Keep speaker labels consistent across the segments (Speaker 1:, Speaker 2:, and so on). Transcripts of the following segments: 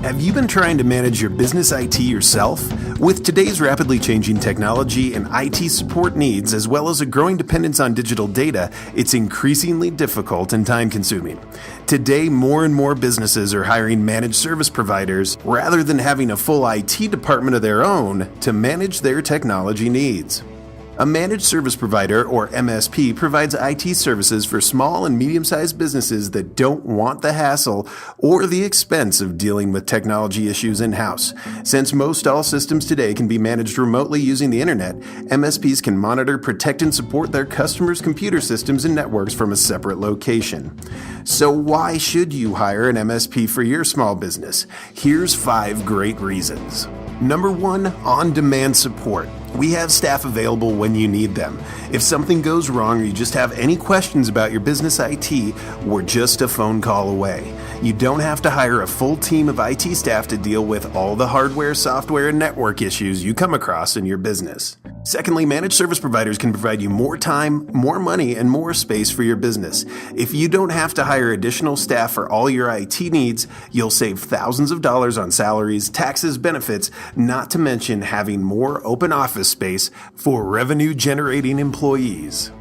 Speaker 1: Have you been trying to manage your business IT yourself? With today's rapidly changing technology and IT support needs, as well as a growing dependence on digital data, it's increasingly difficult and time-consuming. Today, more and more businesses are hiring managed service providers rather than having a full IT department of their own to manage their technology needs. A managed service provider, or MSP, provides IT services for small and medium-sized businesses that don't want the hassle or the expense of dealing with technology issues in-house. Since most all systems today can be managed remotely using the internet, MSPs can monitor, protect, and support their customers' computer systems and networks from a separate location. So why should you hire an MSP for your small business? Here's 5 great reasons. Number 1, on-demand support. We have staff available when you need them. If something goes wrong or you just have any questions about your business IT, we're just a phone call away. You don't have to hire a full team of IT staff to deal with all the hardware, software, and network issues you come across in your business. Secondly, managed service providers can provide you more time, more money, and more space for your business. If you don't have to hire additional staff for all your IT needs, you'll save thousands of dollars on salaries, taxes, benefits, not to mention having more open office space for revenue-generating employees.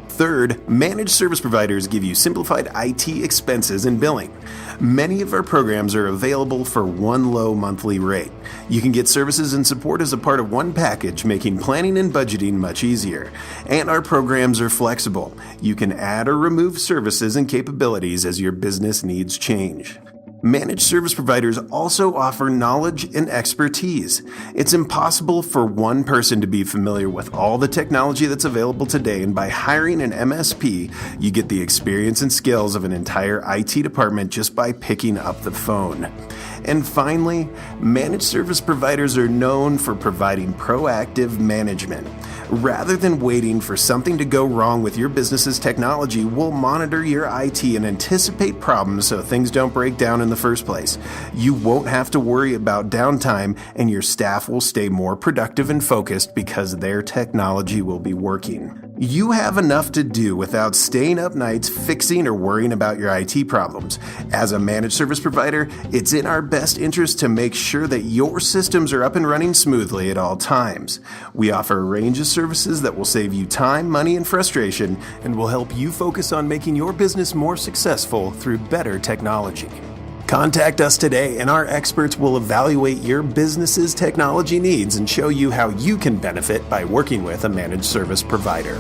Speaker 1: Third, managed service providers give you simplified IT expenses and billing. Many of our programs are available for one low monthly rate. You can get services and support as a part of one package, making planning and budgeting much easier. And our programs are flexible. You can add or remove services and capabilities as your business needs change. Managed service providers also offer knowledge and expertise. It's impossible for one person to be familiar with all the technology that's available today, and by hiring an MSP, you get the experience and skills of an entire IT department just by picking up the phone. And finally, managed service providers are known for providing proactive management. Rather than waiting for something to go wrong with your business's technology, we'll monitor your IT and anticipate problems so things don't break down in the first place. You won't have to worry about downtime, and your staff will stay more productive and focused because their technology will be working. You have enough to do without staying up nights fixing or worrying about your IT problems. As a managed service provider, it's in our best interest to make sure that your systems are up and running smoothly at all times. We offer a range of services that will save you time, money, and frustration, and will help you focus on making your business more successful through better technology. Contact us today, and our experts will evaluate your business's technology needs and show you how you can benefit by working with a managed service provider.